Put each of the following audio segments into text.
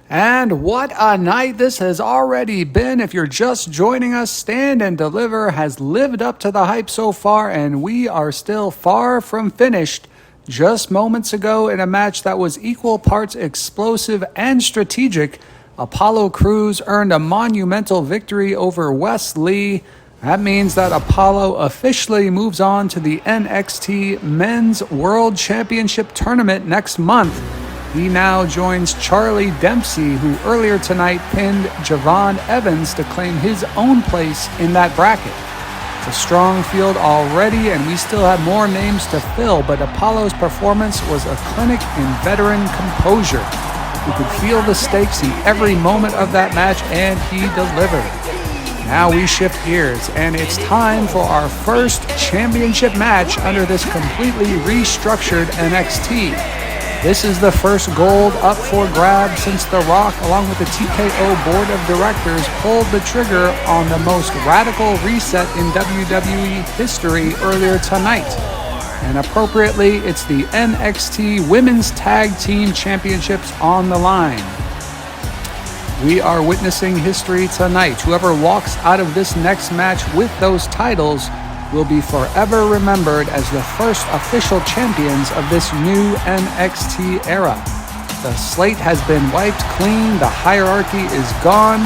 And what a night this has already been. If you're just joining us, Stand and Deliver has lived up to the hype so far, and we are still far from finished. Just moments ago, in a match that was equal parts explosive and strategic, Apollo Crews earned a monumental victory over Wes Lee. That means that Apollo officially moves on to the NXT Men's World Championship Tournament next month. He now joins Charlie Dempsey, who earlier tonight pinned Javon Evans to claim his own place in that bracket. It's a strong field already, and we still have more names to fill, but Apollo's performance was a clinic in veteran composure. You could feel the stakes in every moment of that match, and he delivered. Now we shift gears, and it's time for our first championship match under this completely restructured NXT. This is the first gold up for grabs since The Rock, along with the TKO Board of Directors, pulled the trigger on the most radical reset in WWE history earlier tonight. And appropriately, it's the NXT Women's Tag Team Championships on the line. We are witnessing history tonight. Whoever walks out of this next match with those titles will be forever remembered as the first official champions of this new NXT era. The slate has been wiped clean, the hierarchy is gone.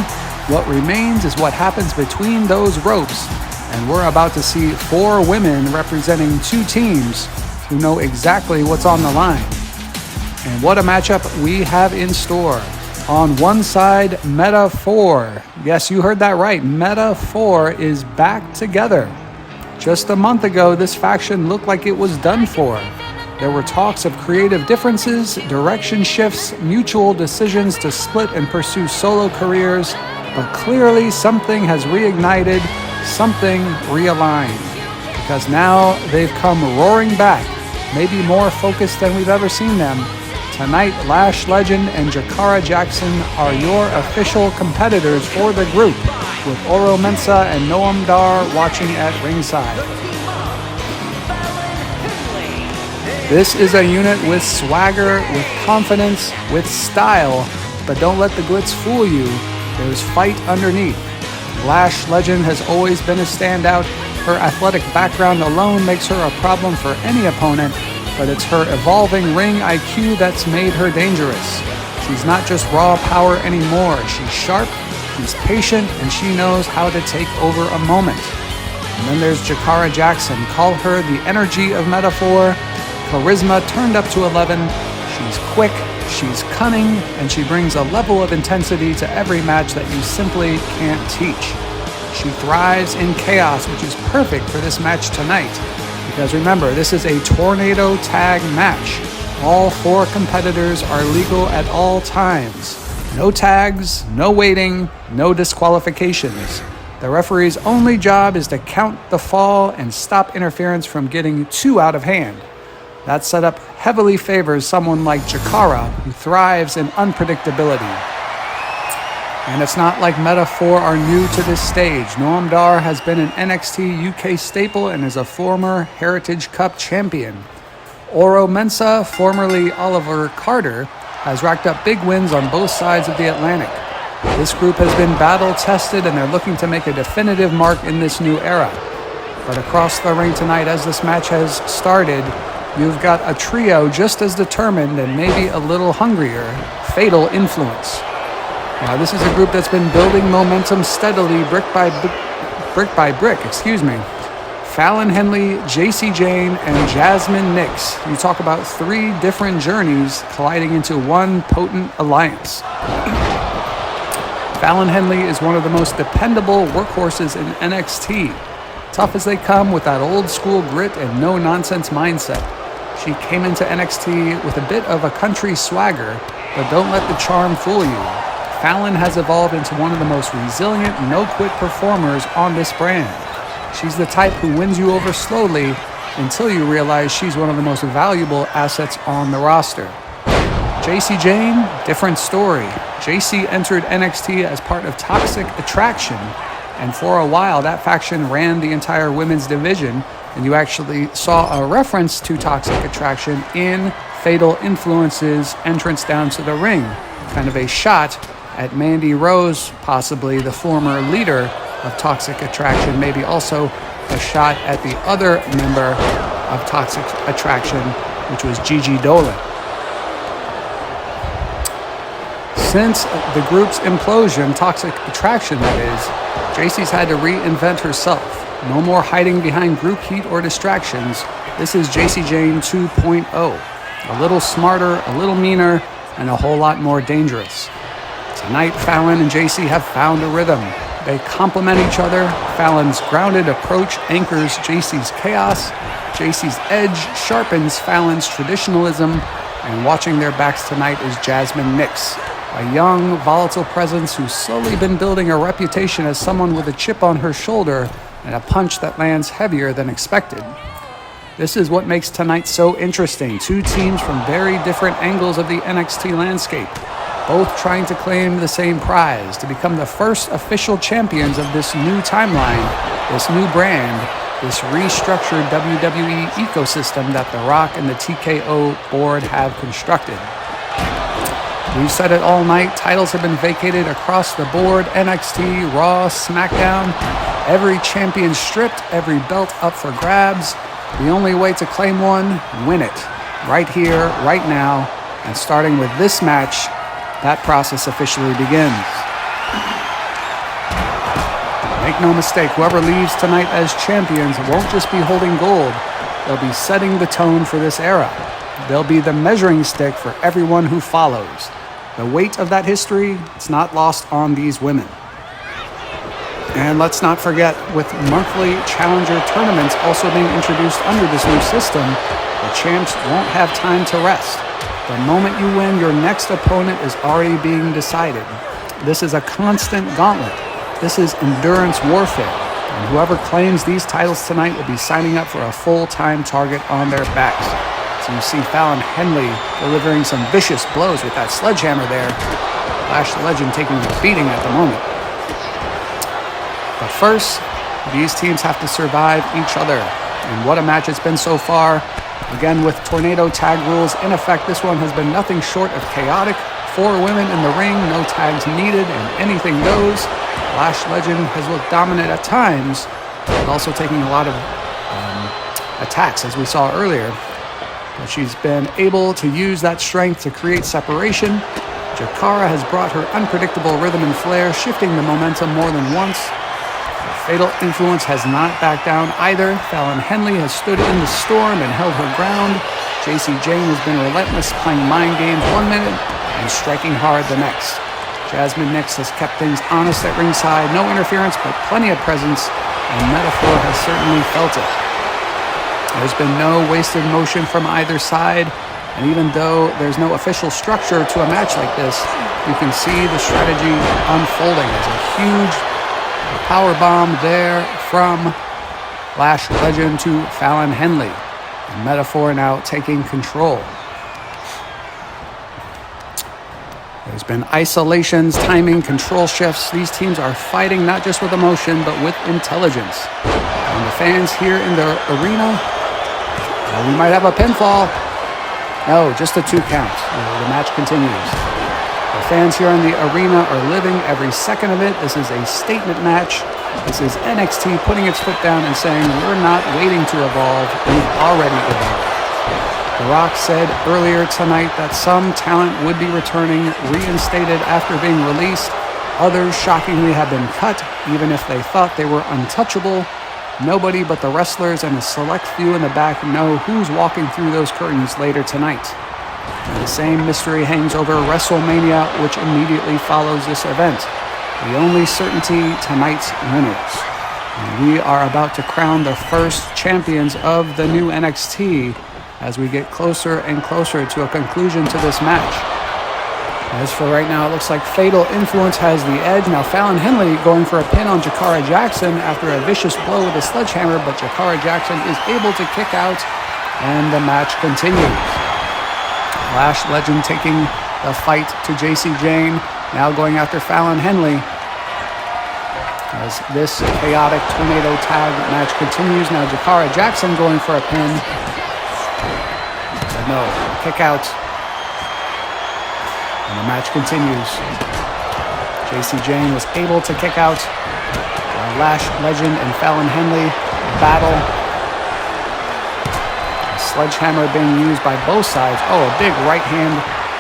What remains is what happens between those ropes, and we're about to see 4 women representing 2 teams who know exactly what's on the line. And what a matchup we have in store. On one side, Meta 4. Yes, you heard that right. Meta 4 is back together. Just a month ago, this faction looked like it was done for. There were talks of creative differences, direction shifts, mutual decisions to split and pursue solo careers, but clearly something has reignited, something realigned. Because now they've come roaring back, maybe more focused than we've ever seen them. Tonight, Lash Legend and Jakara Jackson are your official competitors for the group, with Oro Mensah and Noam Dar watching at ringside. This is a unit with swagger, with confidence, with style, but don't let the glitz fool you. There's fight underneath. Lash Legend has always been a standout. Her athletic background alone makes her a problem for any opponent, but it's her evolving ring IQ that's made her dangerous. She's not just raw power anymore. She's sharp, she's patient, and she knows how to take over a moment. And then there's Jakara Jackson. Call her the energy of Metaphor. Charisma turned up to 11. She's quick, she's cunning, and she brings a level of intensity to every match that you simply can't teach. She thrives in chaos, which is perfect for this match tonight. Because remember, this is a tornado tag match. All 4 competitors are legal at all times. No tags, no waiting, no disqualifications. The referee's only job is to count the fall and stop interference from getting too out of hand. That setup heavily favors someone like Jakara, who thrives in unpredictability. And it's not like Meta 4 are new to this stage. Noam Dar has been an NXT UK staple and is a former Heritage Cup champion. Oro Mensah, formerly Oliver Carter, has racked up big wins on both sides of the Atlantic. This group has been battle-tested, and they're looking to make a definitive mark in this new era. But across the ring tonight, as this match has started, you've got a trio just as determined and maybe a little hungrier, Fatal Influence. Now, this is a group that's been building momentum steadily, brick by brick. Fallon Henley, JC Jane, and Jasmine Nix. You talk about 3 different journeys colliding into one potent alliance. Fallon Henley is one of the most dependable workhorses in NXT. Tough as they come with that old school grit and no-nonsense mindset. She came into NXT with a bit of a country swagger, but don't let the charm fool you. Fallon has evolved into one of the most resilient, no-quit performers on this brand. She's the type who wins you over slowly until you realize she's one of the most valuable assets on the roster. JC Jane, different story. JC entered NXT as part of Toxic Attraction, and for a while that faction ran the entire women's division, and you actually saw a reference to Toxic Attraction in Fatal Influence's entrance down to the ring. kind of a shot at Mandy Rose, possibly the former leader of Toxic Attraction, maybe also a shot at the other member of Toxic Attraction, which was Gigi Dolan. Since the group's implosion, Toxic Attraction that is, JC's had to reinvent herself. No more hiding behind group heat or distractions. This is JC Jane 2.0. A little smarter, a little meaner, and a whole lot more dangerous. Tonight, Fallon and JC have found a rhythm. They complement each other. Fallon's grounded approach anchors JC's chaos. JC's edge sharpens Fallon's traditionalism. And watching their backs tonight is Jasmine Nix, a young, volatile presence who's slowly been building a reputation as someone with a chip on her shoulder and a punch that lands heavier than expected. This is what makes tonight so interesting. Two teams from very different angles of the NXT landscape, both trying to claim the same prize, to become the first official champions of this new timeline, this new brand, this restructured WWE ecosystem that The Rock and the TKO board have constructed. We've said it all night. Titles have been vacated across the board. NXT, Raw, SmackDown. Every champion stripped, every belt up for grabs. The only way to claim one, win it. Right here, right now. And starting with this match, that process officially begins. Make no mistake, whoever leaves tonight as champions won't just be holding gold. They'll be setting the tone for this era. They'll be the measuring stick for everyone who follows. The weight of that history, it's not lost on these women. And let's not forget, with monthly challenger tournaments also being introduced under this new system, the champs won't have time to rest. The moment you win, your next opponent is already being decided. This is a constant gauntlet. This is endurance warfare. And whoever claims these titles tonight will be signing up for a full-time target on their backs. So you see Fallon Henley delivering some vicious blows with that sledgehammer there. Lash Legend taking a beating at the moment. But first, these teams have to survive each other. And what a match it's been so far. Again, with tornado tag rules in effect, this one has been nothing short of chaotic. 4 women in the ring, no tags needed, and anything goes. Lash Legend has looked dominant at times, but also taking a lot of attacks, as we saw earlier. But she's been able to use that strength to create separation. Jakara has brought her unpredictable rhythm and flair, shifting the momentum more than once. Fatal Influence has not backed down either. Fallon Henley has stood in the storm and held her ground. JC Jane has been relentless, playing mind games 1 minute and striking hard the next. Jasmine Nix has kept things honest at ringside. No interference, but plenty of presence, and Metaphor has certainly felt it. There's been no wasted motion from either side, and even though there's no official structure to a match like this, you can see the strategy unfolding as a huge power bomb there from Lash Legend to Fallon Henley. And Metaphor now taking control. There's been isolations, timing, control shifts. These teams are fighting not just with emotion, but with intelligence. And the fans here in the arena, we might have a pinfall. No, just a 2 count. The match continues. The fans here in the arena are living every second of it. This is a statement match. This is NXT putting its foot down and saying, we're not waiting to evolve. We've already evolved. The Rock said earlier tonight that some talent would be returning, reinstated after being released. Others, shockingly, have been cut, even if they thought they were untouchable. Nobody but the wrestlers and a select few in the back know who's walking through those curtains later tonight. And the same mystery hangs over WrestleMania, which immediately follows this event. The only certainty, tonight's winners. And we are about to crown the first champions of the new NXT as we get closer and closer to a conclusion to this match. As for right now, it looks like Fatal Influence has the edge. Now Fallon Henley going for a pin on Jakara Jackson after a vicious blow with a sledgehammer, but Jakara Jackson is able to kick out, and the match continues. Lash Legend taking the fight to JC Jane, now going after Fallon Henley. As this chaotic tornado tag match continues, now Jakara Jackson going for a pin. But no, kick out. And the match continues. JC Jane was able to kick out Lash Legend and Fallon Henley. Battle. A sledgehammer being used by both sides. Oh, a big right hand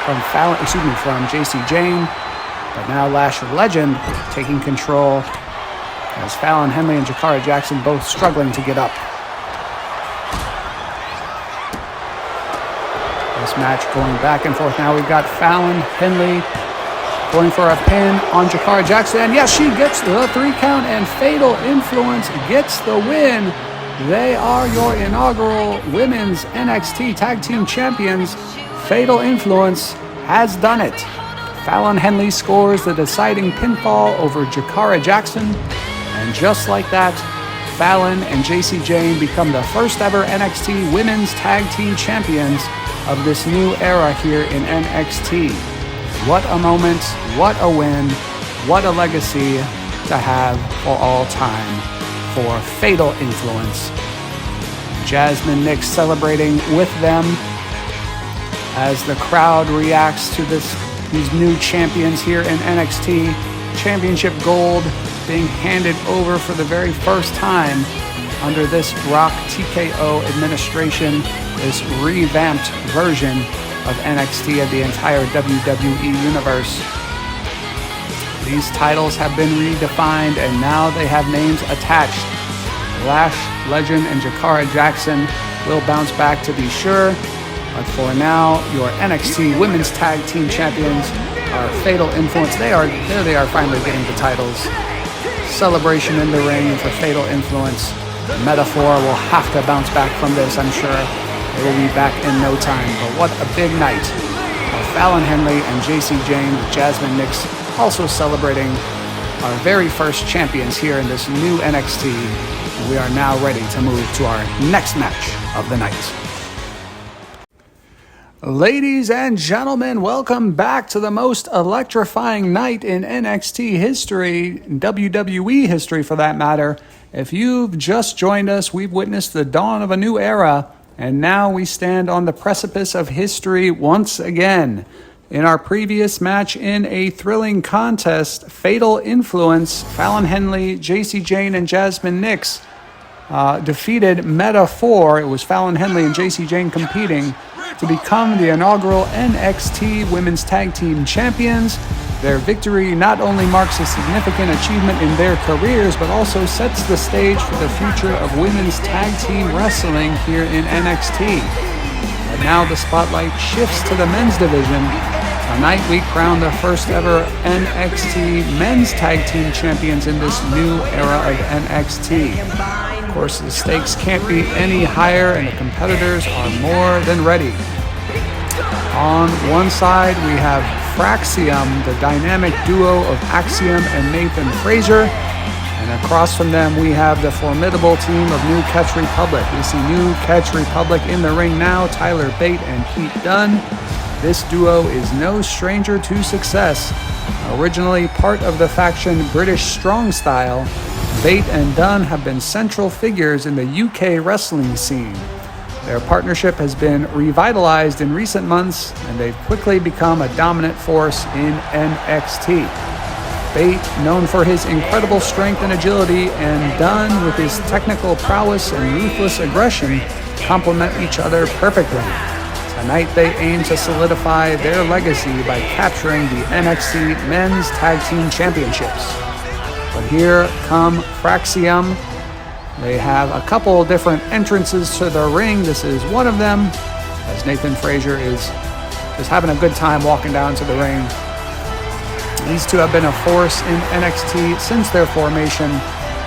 from JC Jane. But now Lash Legend taking control as Fallon Henley and Jakara Jackson both struggling to get up. This match going back and forth. Now we've got Fallon Henley going for a pin on Jakara Jackson. And yes, she gets the 3 count, and Fatal Influence gets the win. They are your inaugural Women's NXT Tag Team Champions. Fatal Influence has done it. Fallon Henley scores the deciding pinfall over Jakara Jackson. And just like that, Fallon and JC Jane become the first ever NXT Women's Tag Team Champions of this new era here in NXT. What a moment, what a win, what a legacy to have for all time for Fatal Influence. Jasmine Nix celebrating with them as the crowd reacts to these new champions here in NXT. Championship gold being handed over for the very first time under this Rock TKO administration, this revamped version of NXT of the entire WWE universe. These titles have been redefined and now they have names attached. Lash Legend and Jakara Jackson will bounce back to be sure, but for now, your NXT Women's Tag Team Champions are Fatal Influence. There they are finally getting the titles. Celebration in the ring for Fatal Influence. Metaphor will have to bounce back from this, I'm sure. They will be back in no time. But what a big night. Fallon Henley and JC Jane with Jasmine Nix also celebrating our very first champions here in this new NXT. And we are now ready to move to our next match of the night. Ladies and gentlemen, welcome back to the most electrifying night in NXT history, WWE history for that matter. If you've just joined us, we've witnessed the dawn of a new era, and now we stand on the precipice of history once again. In our previous match in a thrilling contest, Fatal Influence, Fallon Henley, JC Jane, and Jasmine Nix defeated Metaphor. It was Fallon Henley and JC Jane competing to become the inaugural NXT Women's Tag Team Champions. Their victory not only marks a significant achievement in their careers, but also sets the stage for the future of women's tag team wrestling here in NXT. But now the spotlight shifts to the men's division. Tonight we crown the first ever NXT Men's Tag Team Champions in this new era of NXT. Of course, the stakes can't be any higher, and the competitors are more than ready. On one side, we have Fraxium, the dynamic duo of Axiom and Nathan Frazier. And across from them, we have the formidable team of New Catch Republic. We see New Catch Republic in the ring now, Tyler Bate and Pete Dunne. This duo is no stranger to success. Originally part of the faction British Strong Style, Bate and Dunne have been central figures in the UK wrestling scene. Their partnership has been revitalized in recent months, and they've quickly become a dominant force in NXT. Bate, known for his incredible strength and agility, and Dunne, with his technical prowess and ruthless aggression, complement each other perfectly. Tonight they aim to solidify their legacy by capturing the NXT Men's Tag Team Championships. But here come Fraxium. They have a couple different entrances to the ring. This is one of them, as Nathan Frazier is just having a good time walking down to the ring. These two have been a force in NXT since their formation.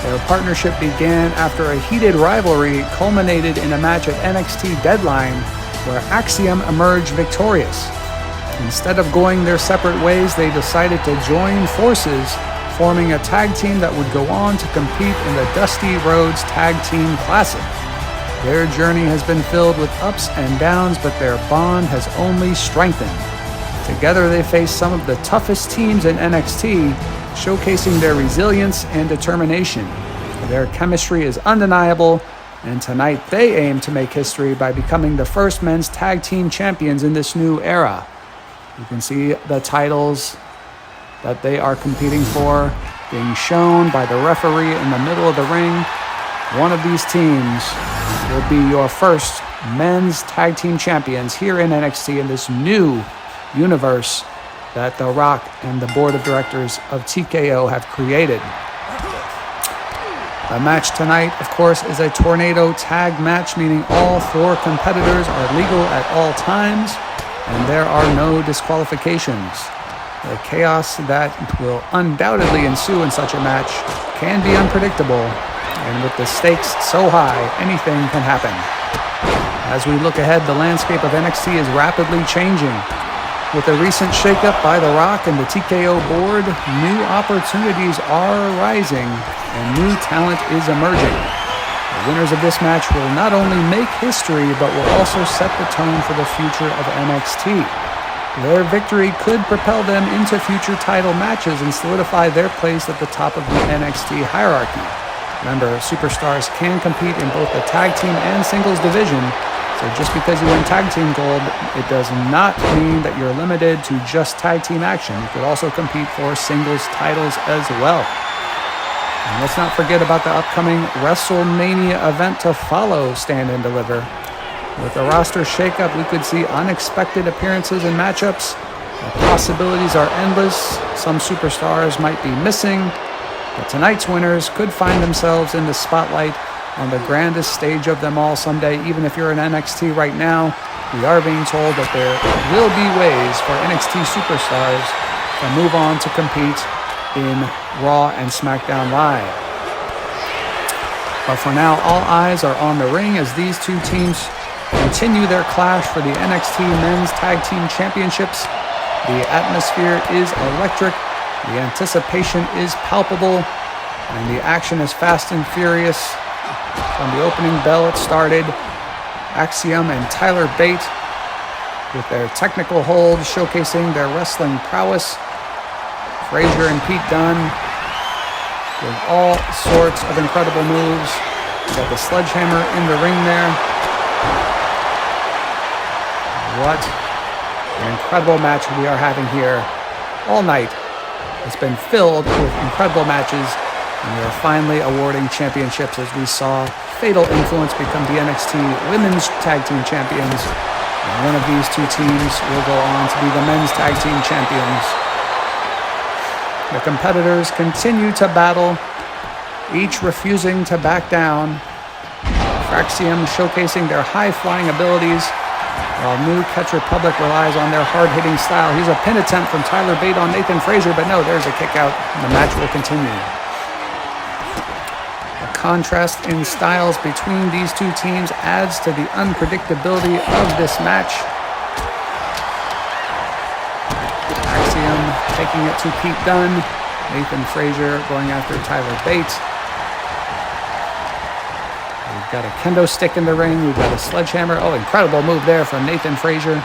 Their partnership began after a heated rivalry culminated in a match at NXT Deadline, where Axiom emerged victorious. Instead of going their separate ways, they decided to join forces, forming a tag team that would go on to compete in the Dusty Rhodes Tag Team Classic. Their journey has been filled with ups and downs, but their bond has only strengthened. Together they face some of the toughest teams in NXT, showcasing their resilience and determination. Their chemistry is undeniable, and tonight they aim to make history by becoming the first men's tag team champions in this new era. You can see the titles that they are competing for being shown by the referee in the middle of the ring. One of these teams will be your first men's tag team champions here in NXT in this new universe that The Rock and the board of directors of TKO have created. The match tonight, of course, is a tornado tag match, meaning all 4 competitors are legal at all times, and there are no disqualifications. The chaos that will undoubtedly ensue in such a match can be unpredictable, and with the stakes so high, anything can happen. As we look ahead, the landscape of NXT is rapidly changing. With the recent shakeup by The Rock and the TKO board, new opportunities are rising and new talent is emerging. The winners of this match will not only make history, but will also set the tone for the future of NXT. Their victory could propel them into future title matches and solidify their place at the top of the NXT hierarchy. Remember, superstars can compete in both the tag team and singles division, so just because you win tag team gold, it does not mean that you're limited to just tag team action. You could also compete for singles titles as well. And let's not forget about the upcoming WrestleMania event to follow Stand and Deliver. With the roster shakeup, we could see unexpected appearances and matchups. The possibilities are endless. Some superstars might be missing, but tonight's winners could find themselves in the spotlight on the grandest stage of them all someday. Even if you're in NXT right now, we are being told that there will be ways for NXT superstars to move on to compete in Raw and SmackDown Live. But for now, all eyes are on the ring as these two teams continue their clash for the NXT Men's Tag Team Championships. The atmosphere is electric, the anticipation is palpable, and the action is fast and furious. From the opening bell it started, Axiom and Tyler Bate with their technical hold showcasing their wrestling prowess. Frazier and Pete Dunne with all sorts of incredible moves. You got the sledgehammer in the ring there. What an incredible match we are having here all night. It's been filled with incredible matches, and we are finally awarding championships as we saw Fatal Influence become the NXT Women's Tag Team Champions. And one of these two teams will go on to be the Men's Tag Team Champions. The competitors continue to battle, each refusing to back down. Axiom showcasing their high-flying abilities, while New Catch Republic relies on their hard-hitting style. Here's a pin attempt from Tyler Bate on Nathan Frazier, but no, there's a kick out, and the match will continue. The contrast in styles between these two teams adds to the unpredictability of this match. Axiom taking it to Pete Dunne, Nathan Frazier going after Tyler Bate. We've got a kendo stick in the ring. We've got a sledgehammer. Oh, incredible move there from Nathan Frazier.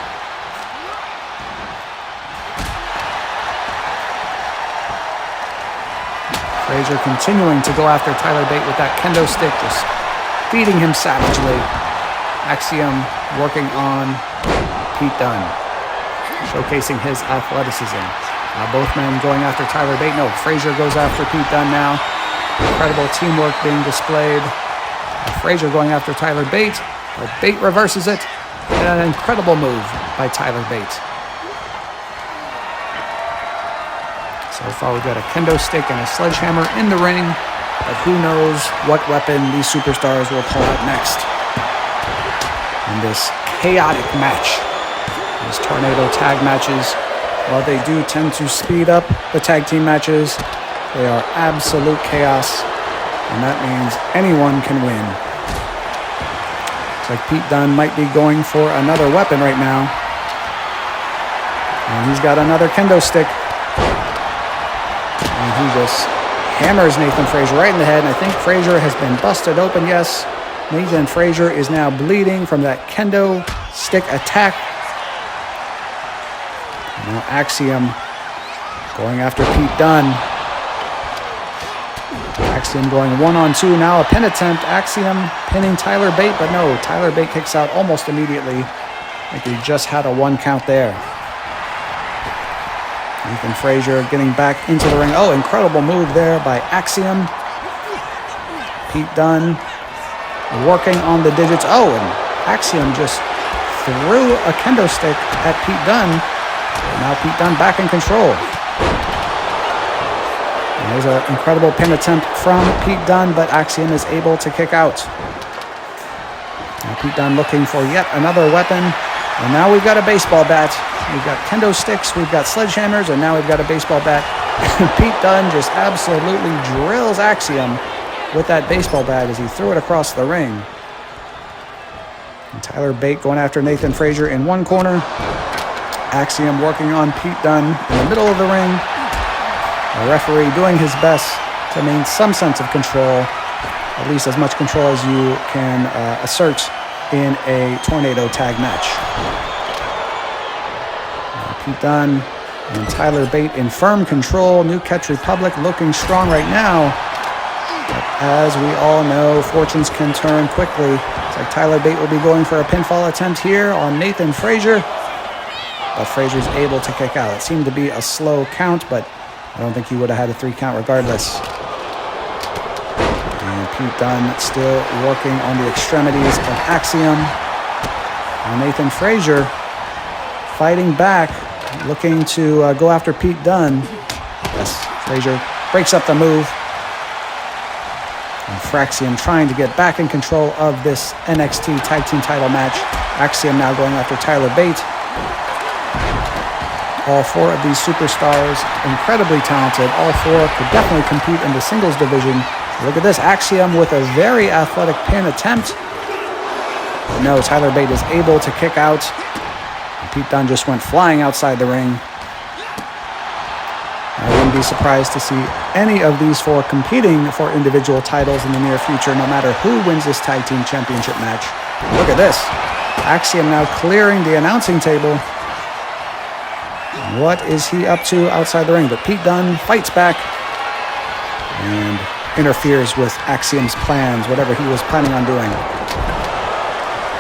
Frazier continuing to go after Tyler Bate with that kendo stick, just beating him savagely. Axiom working on Pete Dunne, showcasing his athleticism. Both men going after Tyler Bate. No, Frazier goes after Pete Dunne now. Incredible teamwork being displayed. Frazier going after Tyler Bate, but Bate reverses it. And an incredible move by Tyler Bate. So far we've got a kendo stick and a sledgehammer in the ring, but who knows what weapon these superstars will pull out next in this chaotic match. These tornado tag matches, while they do tend to speed up the tag team matches, they are absolute chaos. And that means anyone can win. It's like Pete Dunne might be going for another weapon right now. And he's got another kendo stick. And he just hammers Nathan Frazier right in the head. And I think Frazier has been busted open, yes. Nathan Frazier is now bleeding from that kendo stick attack. And now Axiom going after Pete Dunne. Axiom going 1-on-2, now a pin attempt. Axiom pinning Tyler Bate, but no, Tyler Bate kicks out almost immediately. I think he just had a 1 count there. Nathan Frazier getting back into the ring. Oh, incredible move there by Axiom. Pete Dunne working on the digits. Oh, and Axiom just threw a kendo stick at Pete Dunne. Now Pete Dunne back in control. And there's an incredible pin attempt from Pete Dunne, but Axiom is able to kick out. Now Pete Dunne looking for yet another weapon. And now we've got a baseball bat. We've got kendo sticks, we've got sledgehammers, and now we've got a baseball bat. Pete Dunne just absolutely drills Axiom with that baseball bat as he threw it across the ring. And Tyler Bate going after Nathan Frazier in one corner. Axiom working on Pete Dunne in the middle of the ring. The referee doing his best to maintain some sense of control, at least as much control as you can assert in a tornado tag match. Pete Dunne and Tyler Bate in firm control. New Catch Republic looking strong right now. But as we all know, fortunes can turn quickly. It's like Tyler Bate will be going for a pinfall attempt here on Nathan Frazier. But Frazier's able to kick out. It seemed to be a slow count, but I don't think he would have had a 3 count regardless. And Pete Dunne still working on the extremities of Axiom. And Nathan Frazier fighting back, looking to go after Pete Dunne. Yes, Frazier breaks up the move. And Axiom trying to get back in control of this NXT Tag Team title match. Axiom now going after Tyler Bate. All 4 of these superstars, incredibly talented. All 4 could definitely compete in the singles division. Look at this, Axiom with a very athletic pin attempt. But no, Tyler Bate is able to kick out. Pete Dunne just went flying outside the ring. I wouldn't be surprised to see any of these 4 competing for individual titles in the near future, no matter who wins this tag team championship match. Look at this. Axiom now clearing the announcing table. What is he up to outside the ring? But Pete Dunne fights back and interferes with Axiom's plans, whatever he was planning on doing.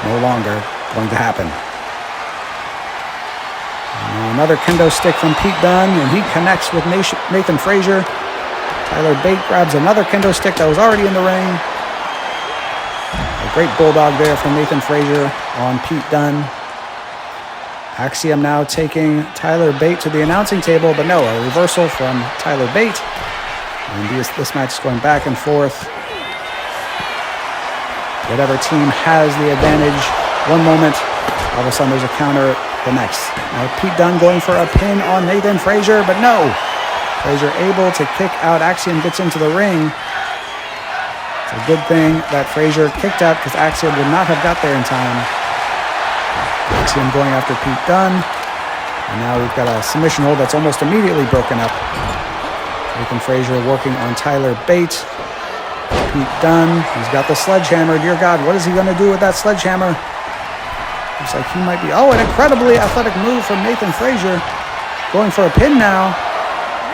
No longer going to happen. Another kendo stick from Pete Dunne, and he connects with Nathan Frazier. Tyler Bate grabs another kendo stick that was already in the ring. A great bulldog there from Nathan Frazier on Pete Dunne. Axiom now taking Tyler Bate to the announcing table, but no, a reversal from Tyler Bate. And this match is going back and forth. Whatever team has the advantage one moment, all of a sudden there's a counter the next. Now Pete Dunne going for a pin on Nathan Frazier, but no. Frazier able to kick out. Axiom gets into the ring. It's a good thing that Frazier kicked out because Axiom would not have got there in time. Axiom going after Pete Dunne. And now we've got a submission hold that's almost immediately broken up. Nathan Frazier working on Tyler Bate. Pete Dunne, he's got the sledgehammer. Dear God, what is he going to do with that sledgehammer? Looks like he might be... Oh, an incredibly athletic move from Nathan Frazier. Going for a pin now.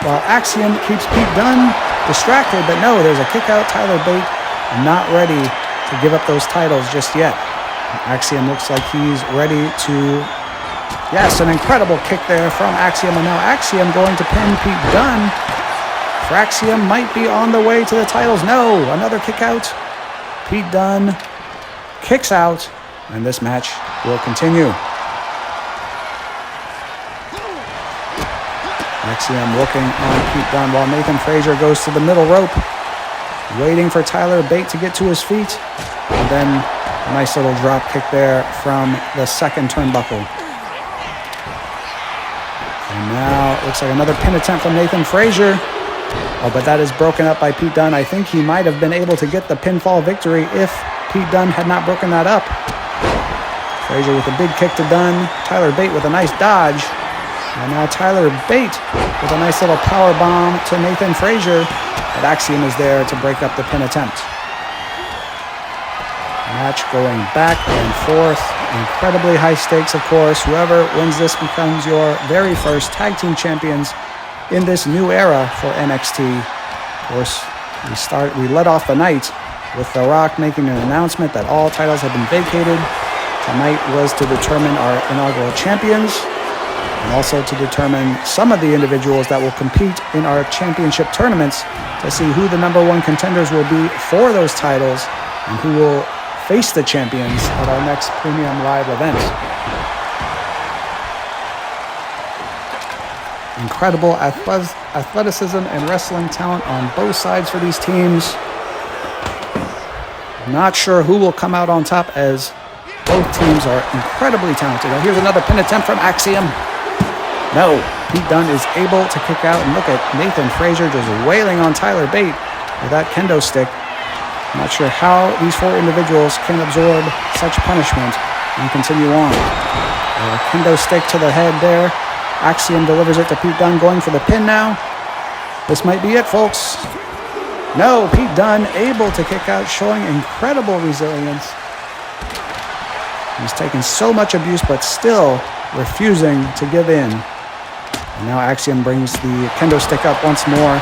While Axiom keeps Pete Dunne distracted. But no, there's a kick out. Tyler Bate not ready to give up those titles just yet. Axiom looks like he's ready to... Yes, an incredible kick there from Axiom. And now Axiom going to pin Pete Dunne. Axiom might be on the way to the titles. No, another kick out. Pete Dunne kicks out. And this match will continue. Axiom working on Pete Dunne while Nathan Frazier goes to the middle rope. Waiting for Tyler Bate to get to his feet. And then a nice little drop kick there from the second turnbuckle. And now it looks like another pin attempt from Nathan Frazier. Oh, but that is broken up by Pete Dunne. I think he might have been able to get the pinfall victory if Pete Dunne had not broken that up. Frazier with a big kick to Dunne. Tyler Bate with a nice dodge. And now Tyler Bate with a nice little power bomb to Nathan Frazier. But Axiom is there to break up the pin attempt. Match going back and forth. Incredibly high stakes, of course. Whoever wins this becomes your very first tag team champions in this new era for NXT. Of course, we led off the night with The Rock making an announcement that all titles have been vacated. Tonight was to determine our inaugural champions. and also to determine some of the individuals that will compete in our championship tournaments to see who the #1 contenders will be for those titles and who will face the champions at our next Premium Live event. Incredible athleticism and wrestling talent on both sides for these teams. Not sure who will come out on top as both teams are incredibly talented. Now here's another pin attempt from Axiom. No, Pete Dunne is able to kick out, and look at Nathan Frazier just wailing on Tyler Bate with that kendo stick. I'm not sure how these 4 individuals can absorb such punishment and continue on. A kendo stick to the head there. Axiom delivers it to Pete Dunne, going for the pin now. This might be it, folks. No, Pete Dunne able to kick out, showing incredible resilience. He's taken so much abuse, but still refusing to give in. And now Axiom brings the kendo stick up once more.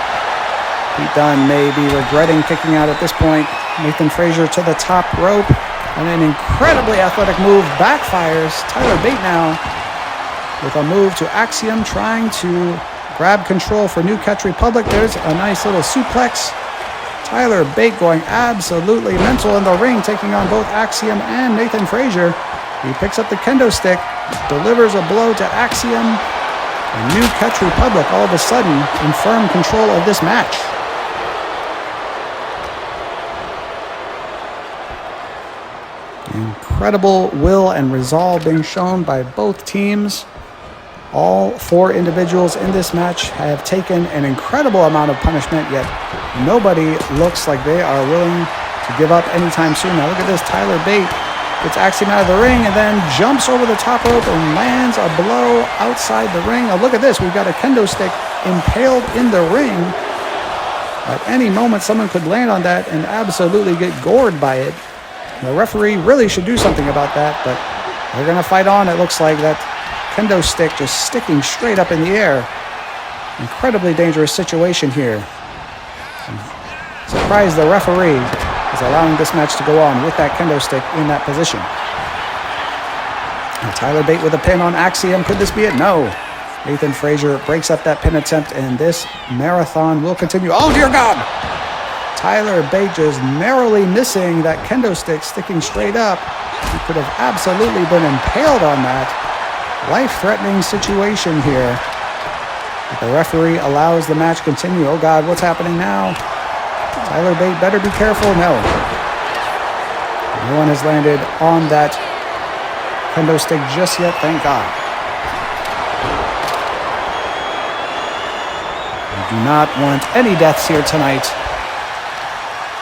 Pete Dunne may be regretting kicking out at this point. Nathan Frazier to the top rope, and an incredibly athletic move backfires. Tyler Bate now with a move to Axiom, trying to grab control for New Catch Republic. There's a nice little suplex. Tyler Bate going absolutely mental in the ring, taking on both Axiom and Nathan Frazier. He picks up the kendo stick, delivers a blow to Axiom, and New Catch Republic all of a sudden in firm control of this match. Incredible will and resolve being shown by both teams. All 4 individuals in this match have taken an incredible amount of punishment, yet nobody looks like they are willing to give up anytime soon. Now look at this, Tyler Bate gets Axiom out of the ring and then jumps over the top rope and lands a blow outside the ring. Now look at this, we've got a kendo stick impaled in the ring. At any moment someone could land on that and absolutely get gored by it. The referee really should do something about that, but they're going to fight on. It looks like that kendo stick just sticking straight up in the air. Incredibly dangerous situation here. I'm surprised the referee is allowing this match to go on with that kendo stick in that position. And Tyler Bate with a pin on Axiom. Could this be it? No. Nathan Frazier breaks up that pin attempt, and this marathon will continue. Oh, dear God! Tyler Bate just narrowly missing that kendo stick sticking straight up. He could have absolutely been impaled on that. Life-threatening situation here. But the referee allows the match to continue. Oh God, what's happening now? Tyler Bate better be careful. No. No one has landed on that kendo stick just yet, thank God. We do not want any deaths here tonight.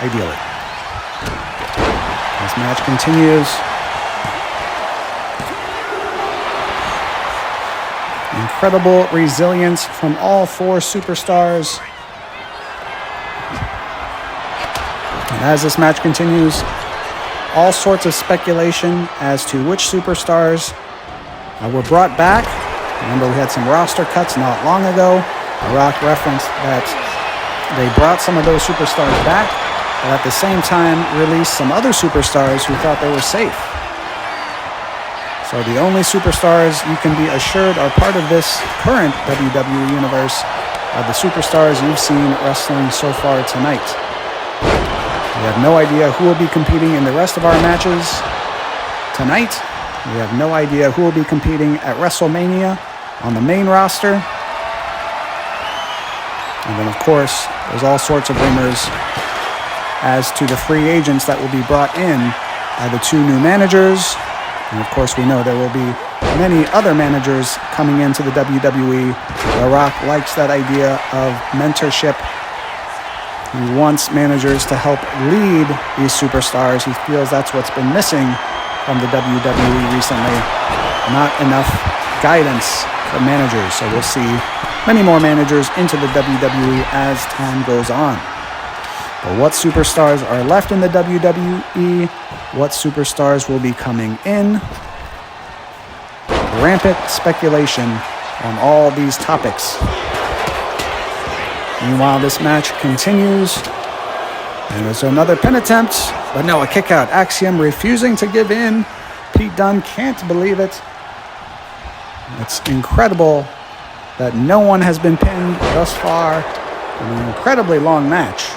Ideally. This match continues. Incredible resilience from all 4 superstars. And as this match continues, all sorts of speculation as to which superstars were brought back. Remember, we had some roster cuts not long ago. The Rock referenced that they brought some of those superstars back, but at the same time released some other superstars who thought they were safe. So the only superstars you can be assured are part of this current WWE universe are the superstars you've seen wrestling so far tonight. We have no idea who will be competing in the rest of our matches tonight. We have no idea who will be competing at WrestleMania on the main roster. And then, of course, there's all sorts of rumors as to the free agents that will be brought in by the 2 new managers. And, of course, we know there will be many other managers coming into the WWE. The Rock likes that idea of mentorship. He wants managers to help lead these superstars. He feels that's what's been missing from the WWE recently. Not enough guidance from managers. So we'll see many more managers into the WWE as time goes on. But what superstars are left in the WWE? What superstars will be coming in? Rampant speculation on all these topics. Meanwhile, this match continues. And there's another pin attempt, but no, a kick out. Axiom refusing to give in. Pete Dunne can't believe it. It's incredible that no one has been pinned thus far in an incredibly long match.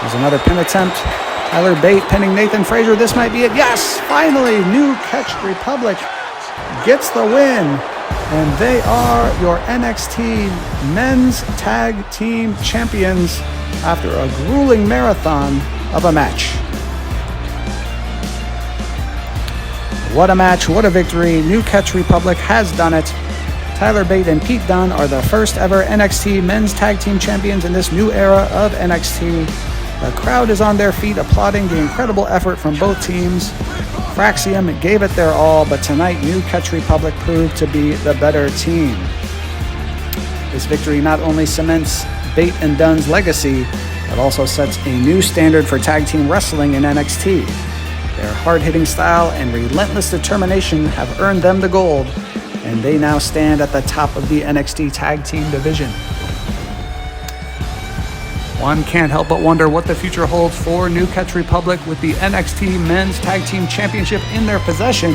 There's another pin attempt. Tyler Bate pinning Nathan Frazier. This might be it. Yes! Finally, New Catch Republic gets the win. And they are your NXT Men's Tag Team Champions after a grueling marathon of a match. What a match, what a victory. New Catch Republic has done it. Tyler Bate and Pete Dunne are the first ever NXT Men's Tag Team Champions in this new era of NXT. The crowd is on their feet applauding the incredible effort from both teams. Fraxium gave it their all, but tonight New Catch Republic proved to be the better team. This victory not only cements Bate and Dunne's legacy, but also sets a new standard for tag team wrestling in NXT. Their hard-hitting style and relentless determination have earned them the gold, and they now stand at the top of the NXT tag team division. One can't help but wonder what the future holds for New Catch Republic with the NXT Men's Tag Team Championship in their possession.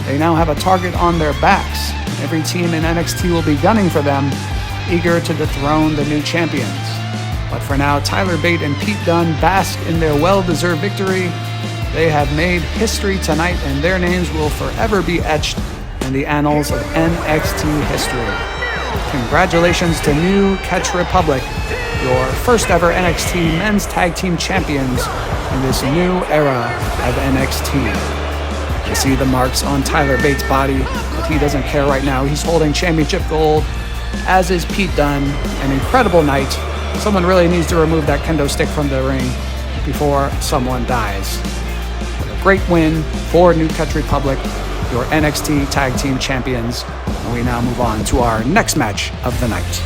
They now have a target on their backs. Every team in NXT will be gunning for them, eager to dethrone the new champions. But for now, Tyler Bate and Pete Dunne bask in their well-deserved victory. They have made history tonight, and their names will forever be etched in the annals of NXT history. Congratulations to New Catch Republic, your first ever NXT Men's Tag Team Champions in this new era of NXT. You see the marks on Tyler Bates' body, but he doesn't care right now. He's holding championship gold, as is Pete Dunne. An incredible night. Someone really needs to remove that kendo stick from the ring before someone dies. A great win for New Catch Republic, your NXT Tag Team Champions. And we now move on to our next match of the night.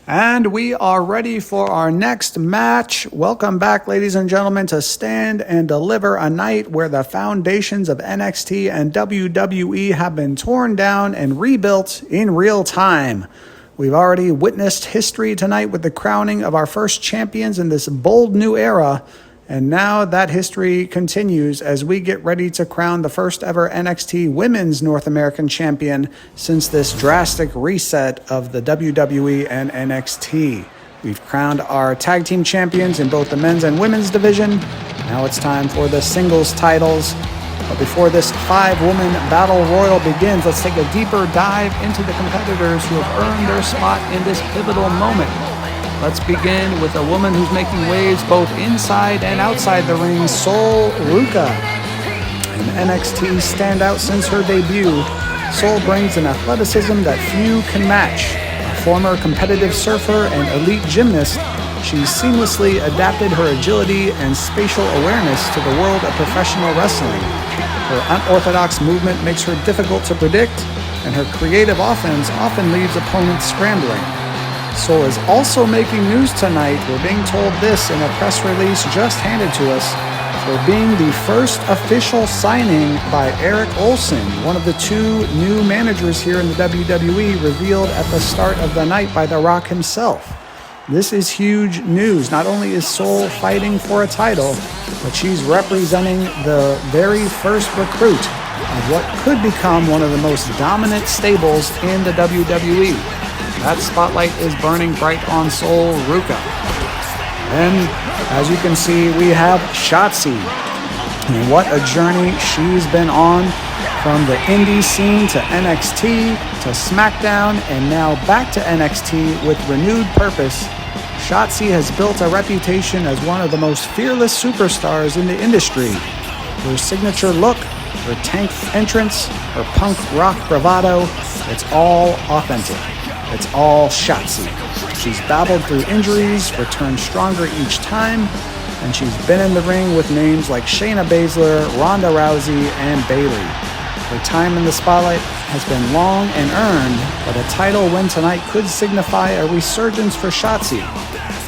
And we are ready for our next match. Welcome back, ladies and gentlemen, to Stand and Deliver, a night where the foundations of NXT and WWE have been torn down and rebuilt in real time. We've already witnessed history tonight with the crowning of our first champions in this bold new era. And now that history continues as we get ready to crown the first ever NXT Women's North American Champion since this drastic reset of the WWE and NXT. We've crowned our tag team champions in both the men's and women's division. Now it's time for the singles titles. But before this 5-woman battle royal begins, let's take a deeper dive into the competitors who have earned their spot in this pivotal moment. Let's begin with a woman who's making waves both inside and outside the ring, Sol Ruca. An NXT standout since her debut, Sol brings an athleticism that few can match. A former competitive surfer and elite gymnast, she's seamlessly adapted her agility and spatial awareness to the world of professional wrestling. Her unorthodox movement makes her difficult to predict, and her creative offense often leaves opponents scrambling. Sol is also making news tonight. We're being told this in a press release just handed to us for being the first official signing by Eric Olsen, one of the 2 new managers here in the WWE, revealed at the start of the night by The Rock himself. This is huge news. Not only is Sol fighting for a title, but she's representing the very first recruit of what could become one of the most dominant stables in the WWE. That spotlight is burning bright on Sol Ruca. And as you can see, we have Shotzi. And what a journey she's been on, from the indie scene to NXT to SmackDown and now back to NXT with renewed purpose. Shotzi has built a reputation as one of the most fearless superstars in the industry. Her signature look, her tank entrance, her punk rock bravado, it's all authentic. It's all Shotzi. She's battled through injuries, returned stronger each time, and she's been in the ring with names like Shayna Baszler, Ronda Rousey, and Bayley. Her time in the spotlight has been long and earned, but a title win tonight could signify a resurgence for Shotzi.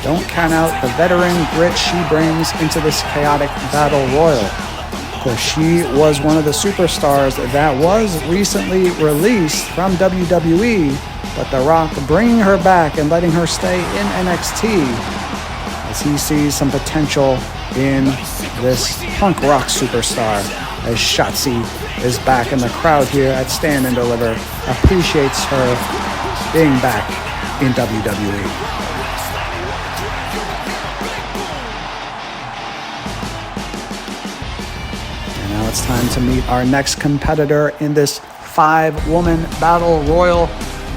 Don't count out the veteran grit she brings into this chaotic battle royal. Of course, she was one of the superstars that was recently released from WWE, but The Rock bringing her back and letting her stay in NXT as he sees some potential in this punk rock superstar, as Shotzi is back, and the crowd here at Stand and Deliver appreciates her being back in WWE. It's time to meet our next competitor in this 5-woman battle royal.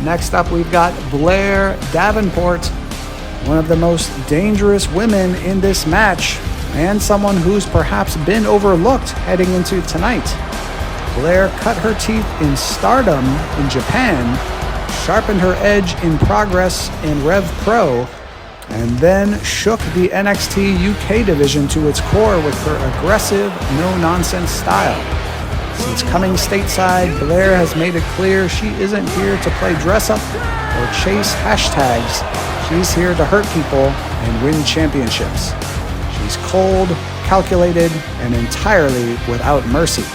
Next up, we've got Blair Davenport, one of the most dangerous women in this match, and someone who's perhaps been overlooked heading into tonight. Blair cut her teeth in stardom in Japan, sharpened her edge in Progress in Rev Pro, and then shook the NXT UK division to its core with her aggressive, no-nonsense style. Since coming stateside, Blair has made it clear she isn't here to play dress-up or chase hashtags. She's here to hurt people and win championships. She's cold, calculated, and entirely without mercy.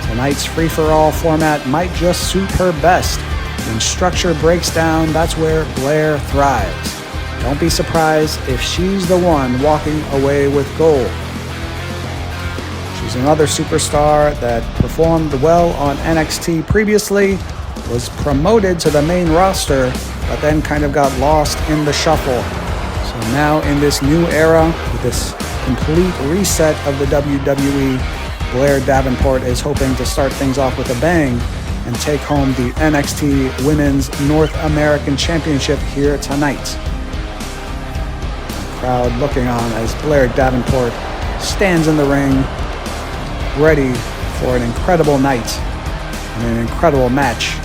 Tonight's free-for-all format might just suit her best. When structure breaks down, that's where Blair thrives. Don't be surprised if she's the one walking away with gold. She's another superstar that performed well on NXT previously, was promoted to the main roster, but then kind of got lost in the shuffle. So now in this new era, with this complete reset of the WWE, Blair Davenport is hoping to start things off with a bang and take home the NXT Women's North American Championship here tonight. Crowd looking on as Blair Davenport stands in the ring, ready for an incredible night and an incredible match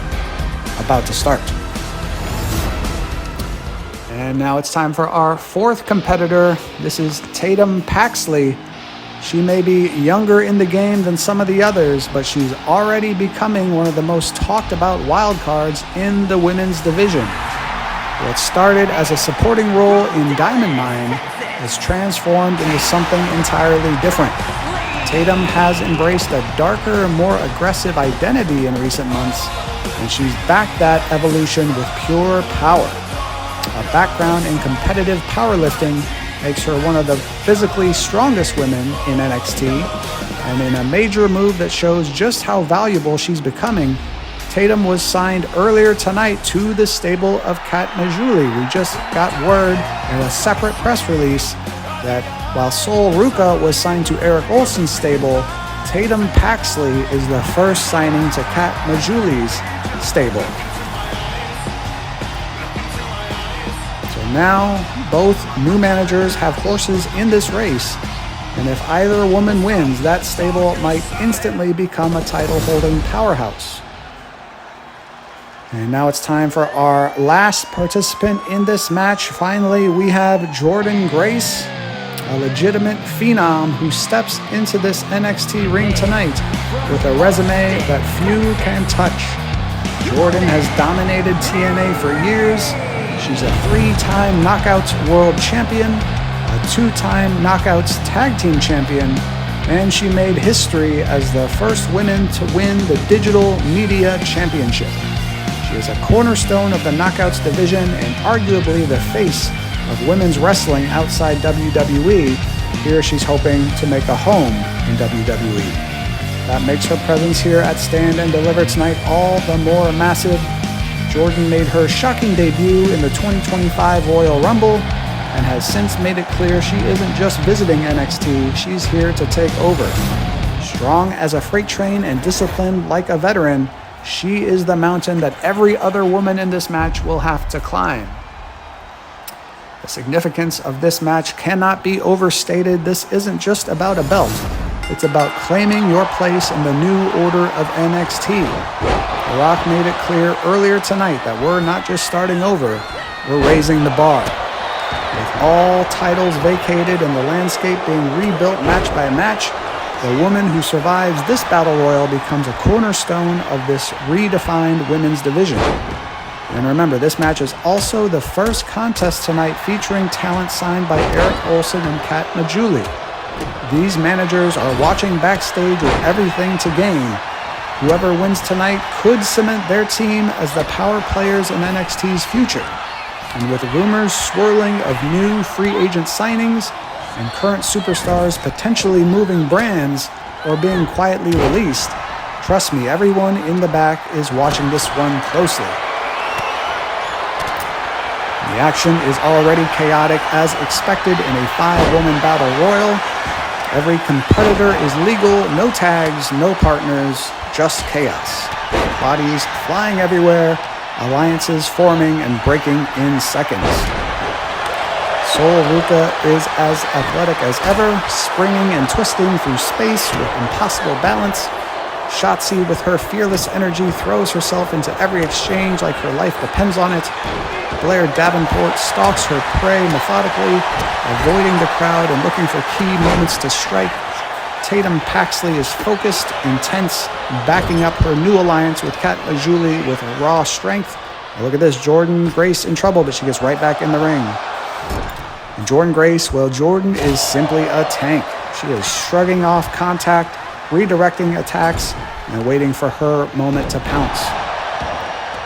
about to start. And now it's time for our 4th competitor. This is Tatum Paxley. She may be younger in the game than some of the others, but she's already becoming one of the most talked about wildcards in the women's division. What started as a supporting role in Diamond Mine has transformed into something entirely different. Tatum has embraced a darker, more aggressive identity in recent months, and she's backed that evolution with pure power. A background in competitive powerlifting makes her one of the physically strongest women in NXT, and in a major move that shows just how valuable she's becoming, Tatum was signed earlier tonight to the stable of Kat Majuli. We just got word in a separate press release that while Sol Ruka was signed to Eric Olsen's stable, Tatum Paxley is the first signing to Kat Majuli's stable. So now both new managers have horses in this race, and if either woman wins, that stable might instantly become a title-holding powerhouse. And now it's time for our last participant in this match. Finally, we have Jordan Grace, a legitimate phenom who steps into this NXT ring tonight with a resume that few can touch. Jordan has dominated TNA for years. She's a 3-time Knockouts World Champion, a 2-time Knockouts Tag Team Champion, and she made history as the first woman to win the Digital Media Championship. She is a cornerstone of the Knockouts division and arguably the face of women's wrestling outside WWE. Here she's hoping to make a home in WWE. That makes her presence here at Stand and Deliver tonight all the more massive. Jordan made her shocking debut in the 2025 Royal Rumble and has since made it clear she isn't just visiting NXT, she's here to take over. Strong as a freight train and disciplined like a veteran, she is the mountain that every other woman in this match will have to climb. The significance of this match cannot be overstated. This isn't just about a belt. It's about claiming your place in the new order of NXT. The Rock made it clear earlier tonight that we're not just starting over, we're raising the bar. With all titles vacated and the landscape being rebuilt match by match, the woman who survives this battle royal becomes a cornerstone of this redefined women's division. And remember, this match is also the first contest tonight featuring talent signed by Eric Olsen and Kat Majuli. These managers are watching backstage with everything to gain. Whoever wins tonight could cement their team as the power players in NXT's future. And with rumors swirling of new free agent signings, and current superstars potentially moving brands or being quietly released, trust me, everyone in the back is watching this one closely. The action is already chaotic as expected in a 5-woman battle royal. Every competitor is legal, no tags, no partners, just chaos. Bodies flying everywhere, alliances forming and breaking in seconds. Sol Ruca is as athletic as ever, springing and twisting through space with impossible balance. Shotzi, with her fearless energy, throws herself into every exchange like her life depends on it. Blair Davenport stalks her prey methodically, avoiding the crowd and looking for key moments to strike. Tatum Paxley is focused, intense, backing up her new alliance with Kat Majuli with raw strength. Now look at this, Jordynne Grace in trouble, but she gets right back in the ring. And Jordynne Grace, well, Jordynne is simply a tank. She is shrugging off contact, redirecting attacks, and waiting for her moment to pounce.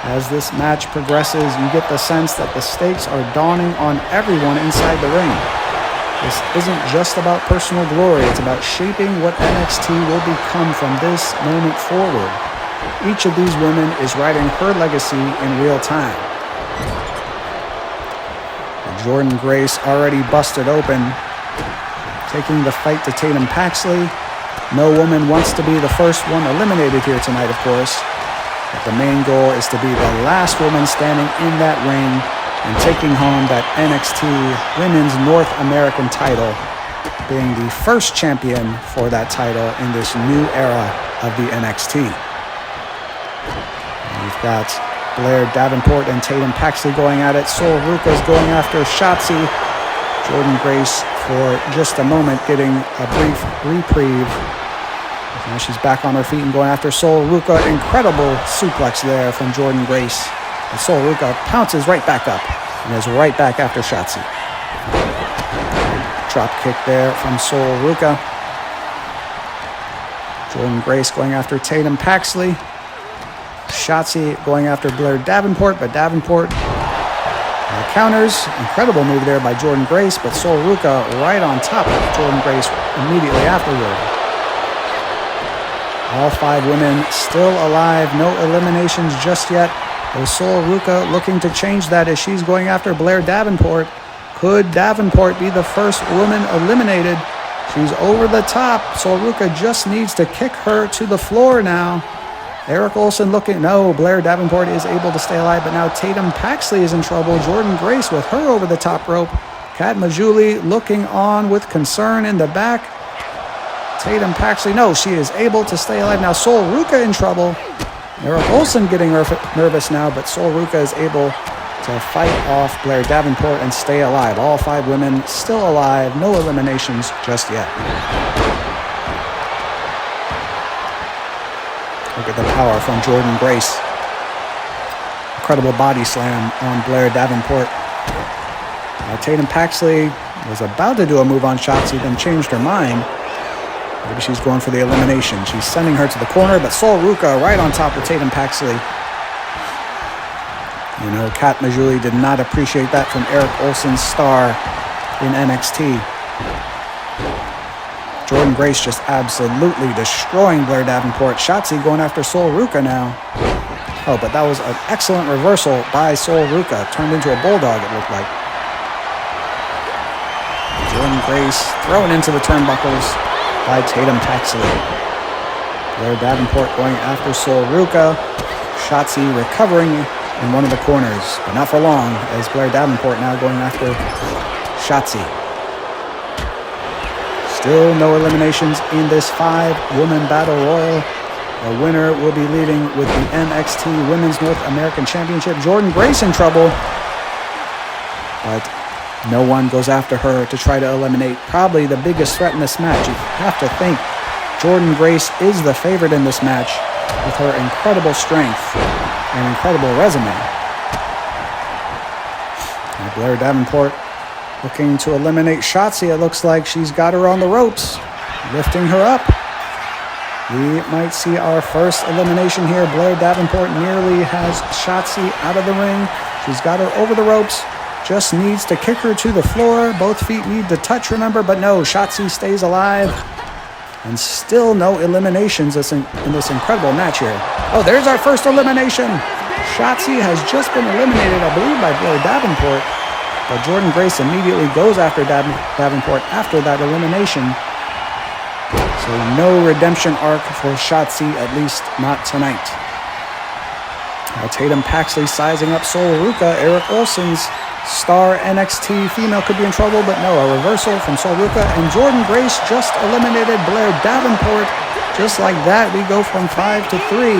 As this match progresses, you get the sense that the stakes are dawning on everyone inside the ring. This isn't just about personal glory, it's about shaping what NXT will become from this moment forward. Each of these women is writing her legacy in real time. Jordynne Grace already busted open, taking the fight to Tatum Paxley. No woman wants to be the first one eliminated here tonight, of course. But the main goal is to be the last woman standing in that ring and taking home that NXT Women's North American title, being the first champion for that title in this new era of the NXT. And we've got Blair Davenport and Tatum Paxley going at it. Sol Ruca's going after Shotzi. Jordynne Grace, for just a moment, getting a brief reprieve. Now she's back on her feet and going after Sol Ruca. Incredible suplex there from Jordynne Grace. And Sol Ruca pounces right back up and is right back after Shotzi. Drop kick there from Sol Ruca. Jordynne Grace going after Tatum Paxley. Shotzi going after Blair Davenport, but Davenport counters. Incredible move there by Jordynne Grace, but Sol Ruca right on top of Jordynne Grace immediately afterward. All 5 women still alive, no eliminations just yet. Though Sol Ruca looking to change that as she's going after Blair Davenport. Could Davenport be the first woman eliminated? She's over the top. Sol Ruca just needs to kick her to the floor now. Eric Olson looking, no, Blair Davenport is able to stay alive, but now Tatum Paxley is in trouble. Jordynne Grace with her over the top rope. Kat Majuli looking on with concern in the back. Tatum Paxley, no, she is able to stay alive. Now Sol Ruca in trouble. Eric Olson getting nervous now, but Sol Ruca is able to fight off Blair Davenport and stay alive. All 5 women still alive, no eliminations just yet. Look at the power from Jordynne Grace. Incredible body slam on Blair Davenport. Tatum Paxley was about to do a move on Shotzi, then changed her mind. Maybe she's going for the elimination. She's sending her to the corner, but Sol Ruca right on top of Tatum Paxley. You know, Kat Majuli did not appreciate that from Eric Olson's star in NXT. Jordynne Grace just absolutely destroying Blair Davenport. Shotzi going after Sol Ruca now. Oh, but that was an excellent reversal by Sol Ruca. Turned into a bulldog, it looked like. Jordynne Grace thrown into the turnbuckles by Tatum Paxley. Blair Davenport going after Sol Ruca. Shotzi recovering in one of the corners, but not for long, as Blair Davenport now going after Shotzi. Still no eliminations in this 5-woman battle royal. The winner will be leaving with the NXT Women's North American Championship. Jordynne Grace in trouble, but no one goes after her to try to eliminate probably the biggest threat in this match. You have to think Jordynne Grace is the favorite in this match with her incredible strength and incredible resume. And Blair Davenport looking to eliminate Shotzi. It looks like she's got her on the ropes, lifting her up. We might see our first elimination here. Blair Davenport nearly has Shotzi out of the ring. She's got her over the ropes. just needs to kick her to the floor. Both feet need to touch, remember, but no, Shotzi stays alive. And still no eliminations in this incredible match here. Oh, there's our first elimination. Shotzi has just been eliminated, I believe, by Blair Davenport. But Jordynne Grace immediately goes after Davenport after that elimination. So no redemption arc for Shotzi, at least not tonight. Now Tatum Paxley sizing up Sol Ruca. Eric Olsen's star NXT female could be in trouble, but no, a reversal from Sol Ruca. And Jordynne Grace just eliminated Blair Davenport. Just like that, we go from 5 to 3.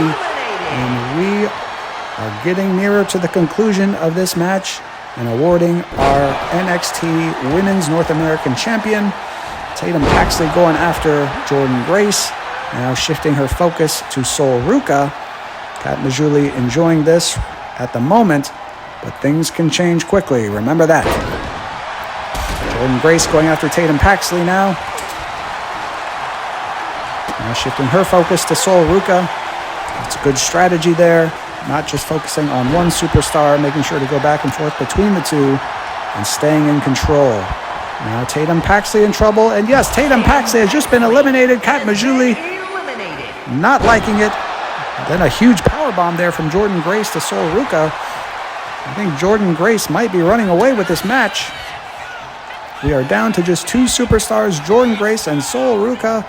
And we are getting nearer to the conclusion of this match and awarding our NXT Women's North American Champion. Tatum Paxley going after Jordynne Grace, now shifting her focus to Sol Ruca. Kat Majuli enjoying this at the moment, but things can change quickly. Remember that. Jordynne Grace going after Tatum Paxley now. Now shifting her focus to Sol Ruca. It's a good strategy there. Not just focusing on one superstar, making sure to go back and forth between the two and staying in control. Now Tatum Paxley in trouble. And yes, Tatum Paxley has just been eliminated. Kat Majuli not liking it. Then a huge powerbomb there from Jordynne Grace to Sol Ruca. I think Jordynne Grace might be running away with this match. We are down to just two superstars, Jordynne Grace and Sol Ruca.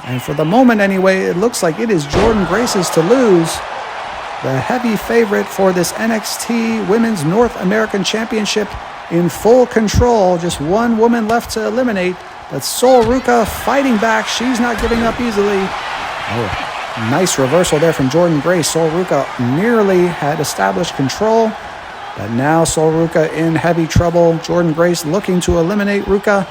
And for the moment anyway, it looks like it is Jordynne Grace's to lose. The heavy favorite for this NXT Women's North American Championship in full control. Just one woman left to eliminate. But Sol Ruca fighting back. She's not giving up easily. Oh, nice reversal there from Jordynne Grace. Sol Ruca nearly had established control. But now Sol Ruca in heavy trouble. Jordynne Grace looking to eliminate Ruca.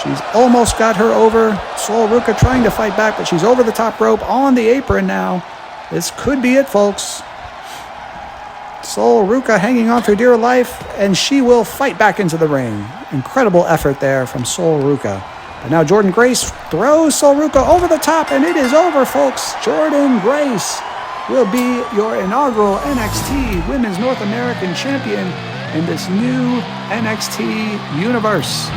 She's almost got her over. Sol Ruca trying to fight back, but she's over the top rope on the apron now. This could be it, folks. Sol Ruca hanging on for dear life, and she will fight back into the ring. Incredible effort there from Sol Ruca. But now Jordynne Grace throws Sol Ruca over the top, and it is over, folks. Jordynne Grace will be your inaugural NXT Women's North American Champion in this new NXT universe.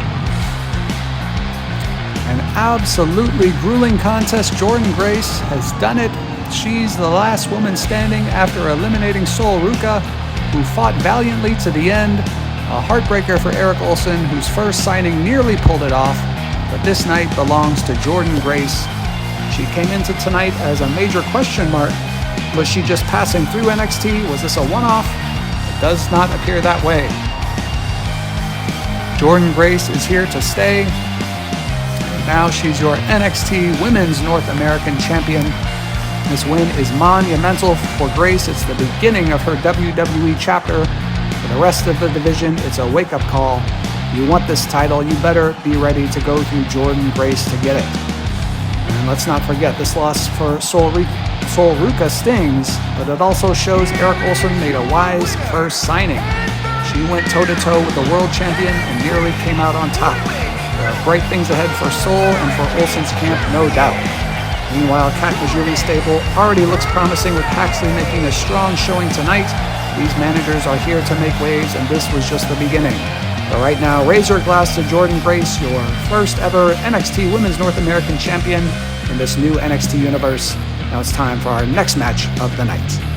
An absolutely grueling contest. Jordynne Grace has done it. She's the last woman standing after eliminating Sol Ruca, who fought valiantly to the end. A heartbreaker for Eric Olsen, whose first signing nearly pulled it off, but this night belongs to Jordynne Grace. She came into tonight as a major question mark. Was she just passing through NXT? Was this a one-off? It does not appear that way. Jordynne Grace is here to stay. Now she's your NXT Women's North American Champion. This win is monumental for Grace. It's the beginning of her WWE chapter. For the rest of the division, it's a wake-up call. You want this title, you better be ready to go through Jordynne Grace to get it. And let's not forget, this loss for Sol Ruca stings, but it also shows Eric Olsen made a wise first signing. She went toe-to-toe with the world champion and nearly came out on top. There are bright things ahead for Sol and for Olsen's camp, no doubt. Meanwhile, Kat Majuli's stable already looks promising with Paxley making a strong showing tonight. These managers are here to make waves, and this was just the beginning. But right now, raise your glass to Jordynne Grace, your first ever NXT Women's North American Champion in this new NXT universe. Now it's time for our next match of the night.